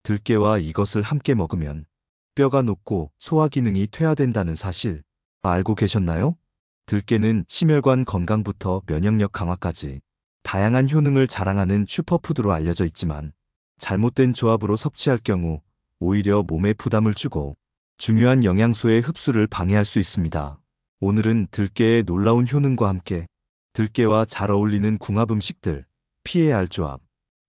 들깨와 이것을 함께 먹으면 뼈가 녹고 소화 기능이 퇴화된다는 사실 알고 계셨나요? 들깨는 심혈관 건강부터 면역력 강화까지 다양한 효능을 자랑하는 슈퍼푸드로 알려져 있지만 잘못된 조합으로 섭취할 경우 오히려 몸에 부담을 주고 중요한 영양소의 흡수를 방해할 수 있습니다. 오늘은 들깨의 놀라운 효능과 함께 들깨와 잘 어울리는 궁합 음식들, 피해야 할 조합,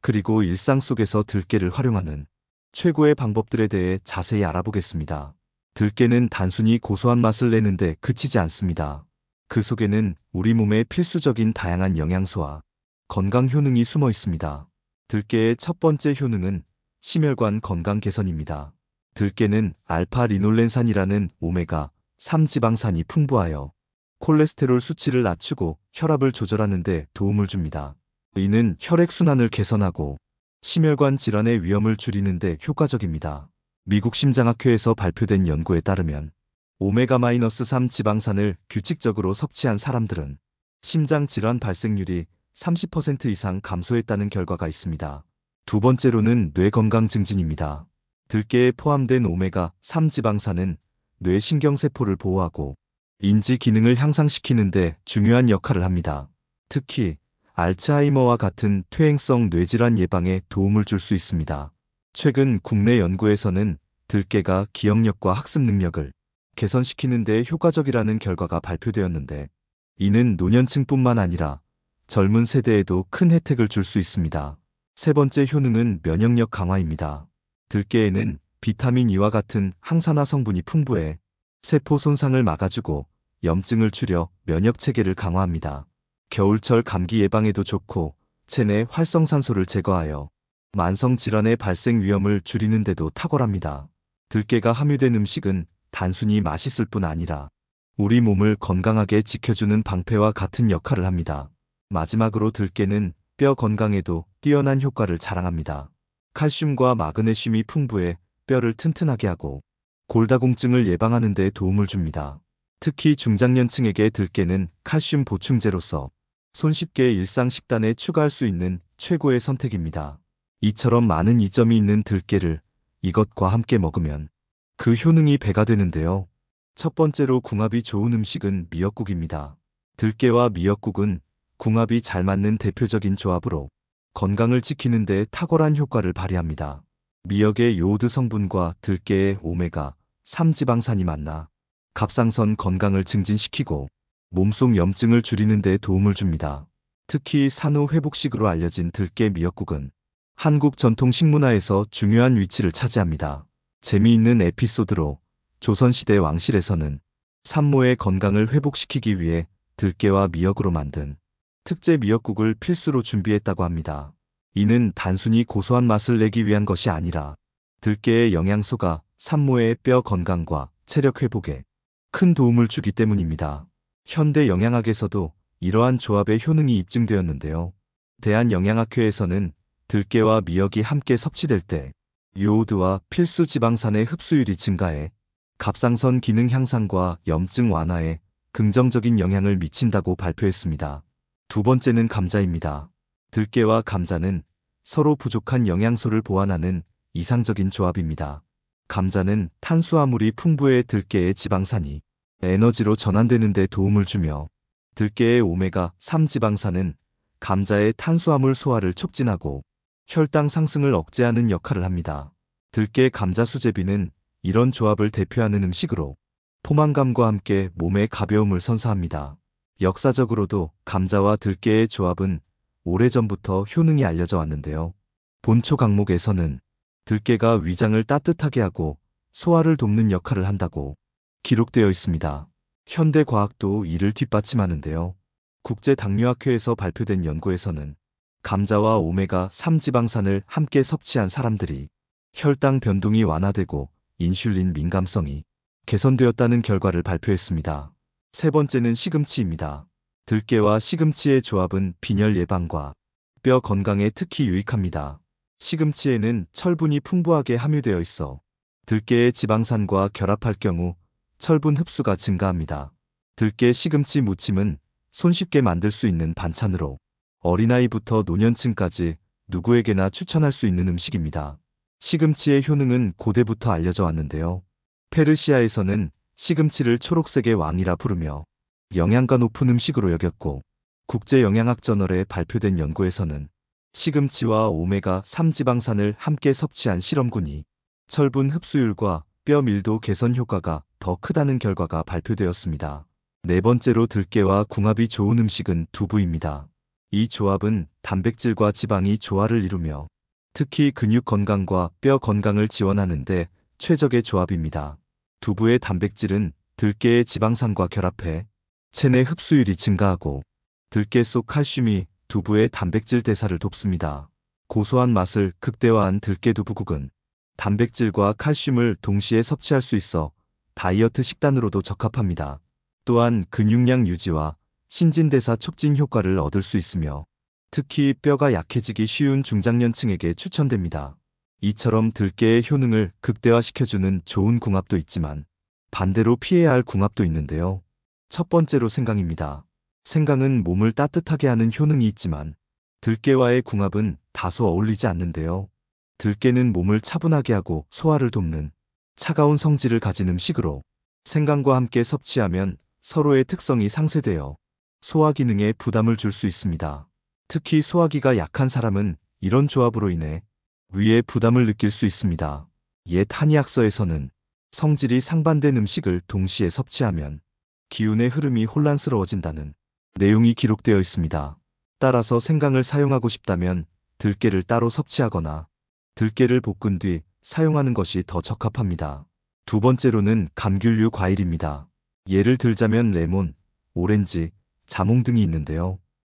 그리고 일상 속에서 들깨를 활용하는 최고의 방법들에 대해 자세히 알아보겠습니다. 들깨는 단순히 고소한 맛을 내는데 그치지 않습니다. 그 속에는 우리 몸에 필수적인 다양한 영양소와 건강 효능이 숨어 있습니다. 들깨의 첫 번째 효능은 심혈관 건강 개선입니다. 들깨는 알파 리놀렌산이라는 오메가3 지방산이 풍부하여 콜레스테롤 수치를 낮추고 혈압을 조절하는 데 도움을 줍니다. 이는 혈액순환을 개선하고 심혈관 질환의 위험을 줄이는 데 효과적입니다. 미국 심장학회에서 발표된 연구에 따르면 오메가-3 지방산을 규칙적으로 섭취한 사람들은 심장 질환 발생률이 30% 이상 감소했다는 결과가 있습니다. 두 번째로는 뇌 건강 증진입니다. 들깨에 포함된 오메가3 지방산은 뇌 신경세포를 보호하고 인지 기능을 향상시키는 데 중요한 역할을 합니다. 특히 알츠하이머와 같은 퇴행성 뇌질환 예방에 도움을 줄 수 있습니다. 최근 국내 연구에서는 들깨가 기억력과 학습 능력을 개선시키는 데 효과적이라는 결과가 발표되었는데 이는 노년층뿐만 아니라 젊은 세대에도 큰 혜택을 줄 수 있습니다. 세 번째 효능은 면역력 강화입니다. 들깨에는 비타민 E와 같은 항산화 성분이 풍부해 세포 손상을 막아주고 염증을 줄여 면역 체계를 강화합니다. 겨울철 감기 예방에도 좋고 체내 활성산소를 제거하여 만성 질환의 발생 위험을 줄이는 데도 탁월합니다. 들깨가 함유된 음식은 단순히 맛있을 뿐 아니라 우리 몸을 건강하게 지켜주는 방패와 같은 역할을 합니다. 마지막으로 들깨는 뼈 건강에도 뛰어난 효과를 자랑합니다. 칼슘과 마그네슘이 풍부해 뼈를 튼튼하게 하고 골다공증을 예방하는 데 도움을 줍니다. 특히 중장년층에게 들깨는 칼슘 보충제로서 손쉽게 일상 식단에 추가할 수 있는 최고의 선택입니다. 이처럼 많은 이점이 있는 들깨를 이것과 함께 먹으면 그 효능이 배가 되는데요. 첫 번째로 궁합이 좋은 음식은 미역국입니다. 들깨와 미역국은 궁합이 잘 맞는 대표적인 조합으로 건강을 지키는 데 탁월한 효과를 발휘합니다. 미역의 요오드 성분과 들깨의 오메가3 지방산이 만나 갑상선 건강을 증진시키고 몸속 염증을 줄이는 데 도움을 줍니다. 특히 산후 회복식으로 알려진 들깨 미역국은 한국 전통 식문화에서 중요한 위치를 차지합니다. 재미있는 에피소드로 조선시대 왕실에서는 산모의 건강을 회복시키기 위해 들깨와 미역으로 만든 특제 미역국을 필수로 준비했다고 합니다. 이는 단순히 고소한 맛을 내기 위한 것이 아니라 들깨의 영양소가 산모의 뼈 건강과 체력 회복에 큰 도움을 주기 때문입니다. 현대 영양학에서도 이러한 조합의 효능이 입증되었는데요. 대한영양학회에서는 들깨와 미역이 함께 섭취될 때 요오드와 필수 지방산의 흡수율이 증가해 갑상선 기능 향상과 염증 완화에 긍정적인 영향을 미친다고 발표했습니다. 두 번째는 감자입니다. 들깨와 감자는 서로 부족한 영양소를 보완하는 이상적인 조합입니다. 감자는 탄수화물이 풍부해 들깨의 지방산이 에너지로 전환되는 데 도움을 주며 들깨의 오메가3 지방산은 감자의 탄수화물 소화를 촉진하고 혈당 상승을 억제하는 역할을 합니다. 들깨 감자 수제비는 이런 조합을 대표하는 음식으로 포만감과 함께 몸의 가벼움을 선사합니다. 역사적으로도 감자와 들깨의 조합은 오래전부터 효능이 알려져 왔는데요. 본초 강목에서는 들깨가 위장을 따뜻하게 하고 소화를 돕는 역할을 한다고 기록되어 있습니다. 현대 과학도 이를 뒷받침하는데요. 국제당뇨학회에서 발표된 연구에서는 감자와 오메가3 지방산을 함께 섭취한 사람들이 혈당 변동이 완화되고 인슐린 민감성이 개선되었다는 결과를 발표했습니다. 세 번째는 시금치입니다. 들깨와 시금치의 조합은 빈혈 예방과 뼈 건강에 특히 유익합니다. 시금치에는 철분이 풍부하게 함유되어 있어 들깨의 지방산과 결합할 경우 철분 흡수가 증가합니다. 들깨 시금치 무침은 손쉽게 만들 수 있는 반찬으로 어린아이부터 노년층까지 누구에게나 추천할 수 있는 음식입니다. 시금치의 효능은 고대부터 알려져 왔는데요. 페르시아에서는 시금치를 초록색의 왕이라 부르며 영양가 높은 음식으로 여겼고, 국제영양학저널에 발표된 연구에서는 시금치와 오메가3 지방산을 함께 섭취한 실험군이 철분 흡수율과 뼈 밀도 개선 효과가 더 크다는 결과가 발표되었습니다. 네 번째로 들깨와 궁합이 좋은 음식은 두부입니다. 이 조합은 단백질과 지방이 조화를 이루며 특히 근육 건강과 뼈 건강을 지원하는데 최적의 조합입니다. 두부의 단백질은 들깨의 지방산과 결합해 체내 흡수율이 증가하고, 들깨 속 칼슘이 두부의 단백질 대사를 돕습니다. 고소한 맛을 극대화한 들깨 두부국은 단백질과 칼슘을 동시에 섭취할 수 있어 다이어트 식단으로도 적합합니다. 또한 근육량 유지와 신진대사 촉진 효과를 얻을 수 있으며 특히 뼈가 약해지기 쉬운 중장년층에게 추천됩니다. 이처럼 들깨의 효능을 극대화시켜주는 좋은 궁합도 있지만 반대로 피해야 할 궁합도 있는데요. 첫 번째로 생강입니다. 생강은 몸을 따뜻하게 하는 효능이 있지만 들깨와의 궁합은 다소 어울리지 않는데요. 들깨는 몸을 차분하게 하고 소화를 돕는 차가운 성질을 가진 음식으로 생강과 함께 섭취하면 서로의 특성이 상쇄되어 소화 기능에 부담을 줄 수 있습니다. 특히 소화기가 약한 사람은 이런 조합으로 인해 위에 부담을 느낄 수 있습니다. 옛 한의학서에서는 성질이 상반된 음식을 동시에 섭취하면 기운의 흐름이 혼란스러워진다는 내용이 기록되어 있습니다. 따라서 생강을 사용하고 싶다면 들깨를 따로 섭취하거나 들깨를 볶은 뒤 사용하는 것이 더 적합합니다. 두 번째로는 감귤류 과일입니다. 예를 들자면 레몬, 오렌지, 자몽 등이 있는데요.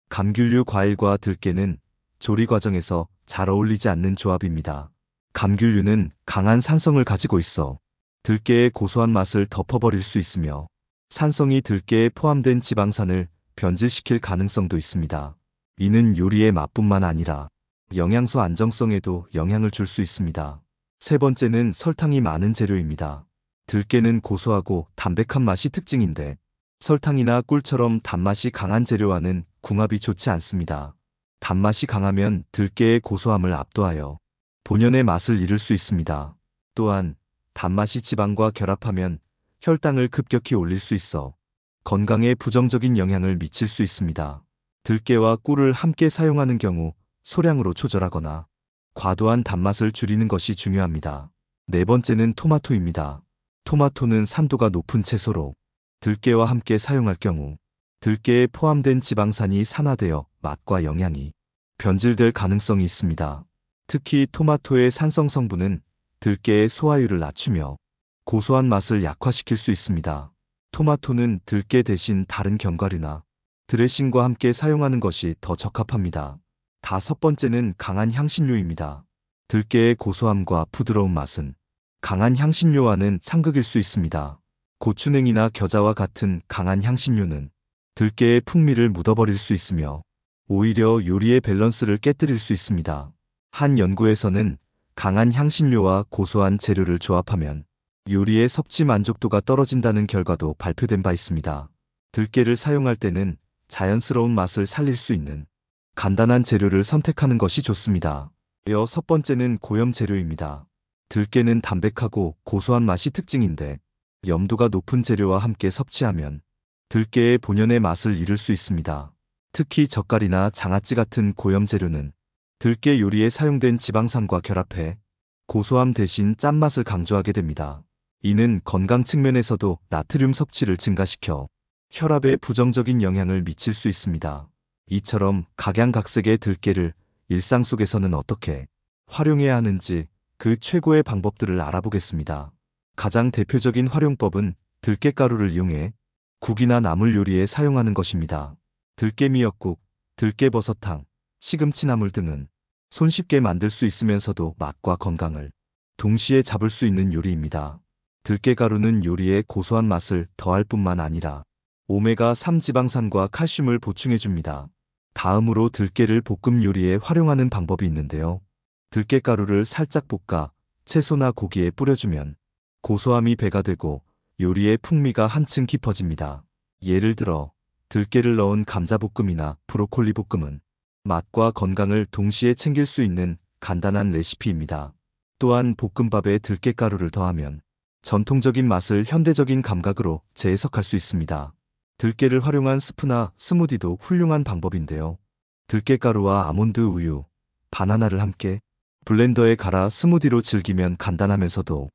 감귤류 과일과 들깨는 조리 과정에서 잘 어울리지 않는 조합입니다. 감귤류는 강한 산성을 가지고 있어 들깨의 고소한 맛을 덮어버릴 수 있으며 산성이 들깨에 포함된 지방산을 변질시킬 가능성도 있습니다. 이는 요리의 맛뿐만 아니라 영양소 안정성에도 영향을 줄 수 있습니다. 세 번째는 설탕이 많은 재료입니다. 들깨는 고소하고 담백한 맛이 특징인데 설탕이나 꿀처럼 단맛이 강한 재료와는 궁합이 좋지 않습니다. 단맛이 강하면 들깨의 고소함을 압도하여 본연의 맛을 잃을 수 있습니다. 또한 단맛이 지방과 결합하면 혈당을 급격히 올릴 수 있어 건강에 부정적인 영향을 미칠 수 있습니다. 들깨와 꿀을 함께 사용하는 경우 소량으로 조절하거나 과도한 단맛을 줄이는 것이 중요합니다. 네 번째는 토마토입니다. 토마토는 산도가 높은 채소로 들깨와 함께 사용할 경우 들깨에 포함된 지방산이 산화되어 맛과 영양이 변질될 가능성이 있습니다. 특히 토마토의 산성 성분은 들깨의 소화율을 낮추며 고소한 맛을 약화시킬 수 있습니다. 토마토는 들깨 대신 다른 견과류나 드레싱과 함께 사용하는 것이 더 적합합니다. 다섯 번째는 강한 향신료입니다. 들깨의 고소함과 부드러운 맛은 강한 향신료와는 상극일 수 있습니다. 고추냉이나 겨자와 같은 강한 향신료는 들깨의 풍미를 묻어버릴 수 있으며 오히려 요리의 밸런스를 깨뜨릴 수 있습니다. 한 연구에서는 강한 향신료와 고소한 재료를 조합하면 요리의 섭취 만족도가 떨어진다는 결과도 발표된 바 있습니다. 들깨를 사용할 때는 자연스러운 맛을 살릴 수 있는 간단한 재료를 선택하는 것이 좋습니다. 여섯 번째는 고염 재료입니다. 들깨는 담백하고 고소한 맛이 특징인데 염도가 높은 재료와 함께 섭취하면 들깨의 본연의 맛을 잃을 수 있습니다. 특히 젓갈이나 장아찌 같은 고염 재료는 들깨 요리에 사용된 지방산과 결합해 고소함 대신 짠맛을 강조하게 됩니다. 이는 건강 측면에서도 나트륨 섭취를 증가시켜 혈압에 부정적인 영향을 미칠 수 있습니다. 이처럼 각양각색의 들깨를 일상 속에서는 어떻게 활용해야 하는지 그 최고의 방법들을 알아보겠습니다. 가장 대표적인 활용법은 들깨가루를 이용해 국이나 나물 요리에 사용하는 것입니다. 들깨미역국, 들깨버섯탕, 시금치나물 등은 손쉽게 만들 수 있으면서도 맛과 건강을 동시에 잡을 수 있는 요리입니다. 들깨가루는 요리에 고소한 맛을 더할 뿐만 아니라 오메가3 지방산과 칼슘을 보충해줍니다. 다음으로 들깨를 볶음 요리에 활용하는 방법이 있는데요. 들깨가루를 살짝 볶아 채소나 고기에 뿌려주면 고소함이 배가 되고 요리의 풍미가 한층 깊어집니다. 예를 들어 들깨를 넣은 감자볶음이나 브로콜리 볶음은 맛과 건강을 동시에 챙길 수 있는 간단한 레시피입니다. 또한 볶음밥에 들깨가루를 더하면 전통적인 맛을 현대적인 감각으로 재해석할 수 있습니다. 들깨를 활용한 스프나 스무디도 훌륭한 방법인데요. 들깨가루와 아몬드 우유, 바나나를 함께 블렌더에 갈아 스무디로 즐기면 간단하면서도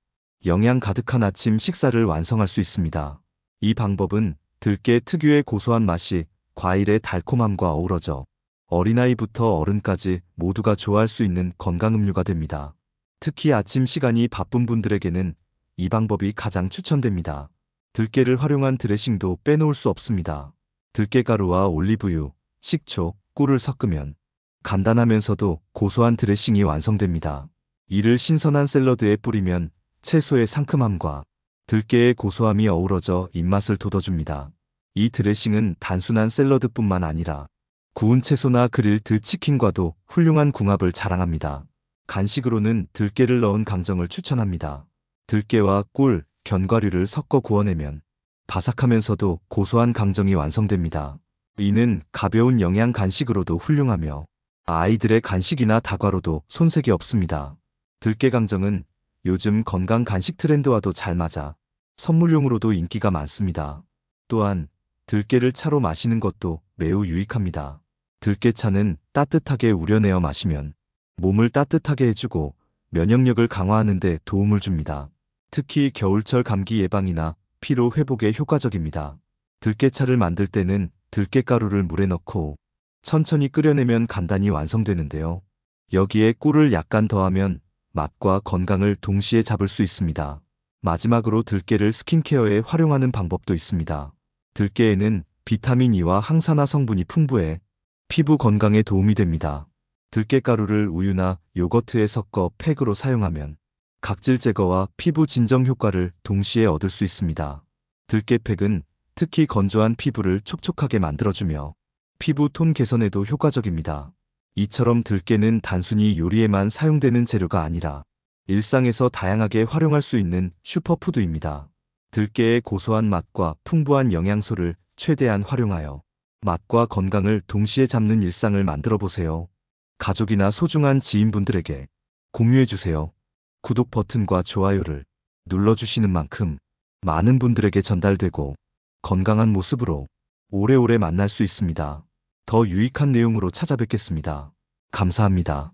영양 가득한 아침 식사를 완성할 수 있습니다. 이 방법은 들깨 특유의 고소한 맛이 과일의 달콤함과 어우러져 어린아이부터 어른까지 모두가 좋아할 수 있는 건강 음료가 됩니다. 특히 아침 시간이 바쁜 분들에게는 이 방법이 가장 추천됩니다. 들깨를 활용한 드레싱도 빼놓을 수 없습니다. 들깨가루와 올리브유, 식초, 꿀을 섞으면 간단하면서도 고소한 드레싱이 완성됩니다. 이를 신선한 샐러드에 뿌리면 채소의 상큼함과 들깨의 고소함이 어우러져 입맛을 돋워줍니다. 이 드레싱은 단순한 샐러드뿐만 아니라 구운 채소나 그릴드 치킨과도 훌륭한 궁합을 자랑합니다. 간식으로는 들깨를 넣은 강정을 추천합니다. 들깨와 꿀, 견과류를 섞어 구워내면 바삭하면서도 고소한 강정이 완성됩니다. 이는 가벼운 영양 간식으로도 훌륭하며 아이들의 간식이나 다과로도 손색이 없습니다. 들깨 강정은 요즘 건강 간식 트렌드와도 잘 맞아 선물용으로도 인기가 많습니다. 또한 들깨를 차로 마시는 것도 매우 유익합니다. 들깨차는 따뜻하게 우려내어 마시면 몸을 따뜻하게 해주고 면역력을 강화하는 데 도움을 줍니다. 특히 겨울철 감기 예방이나 피로 회복에 효과적입니다. 들깨차를 만들 때는 들깨가루를 물에 넣고 천천히 끓여내면 간단히 완성되는데요. 여기에 꿀을 약간 더하면 맛과 건강을 동시에 잡을 수 있습니다. 마지막으로 들깨를 스킨케어에 활용하는 방법도 있습니다. 들깨에는 비타민 E와 항산화 성분이 풍부해 피부 건강에 도움이 됩니다. 들깨가루를 우유나 요거트에 섞어 팩으로 사용하면 각질 제거와 피부 진정 효과를 동시에 얻을 수 있습니다. 들깨팩은 특히 건조한 피부를 촉촉하게 만들어주며 피부 톤 개선에도 효과적입니다. 이처럼 들깨는 단순히 요리에만 사용되는 재료가 아니라 일상에서 다양하게 활용할 수 있는 슈퍼푸드입니다. 들깨의 고소한 맛과 풍부한 영양소를 최대한 활용하여 맛과 건강을 동시에 잡는 일상을 만들어 보세요. 가족이나 소중한 지인분들에게 공유해주세요. 구독 버튼과 좋아요를 눌러주시는 만큼 많은 분들에게 전달되고 건강한 모습으로 오래오래 만날 수 있습니다. 더 유익한 내용으로 찾아뵙겠습니다. 감사합니다.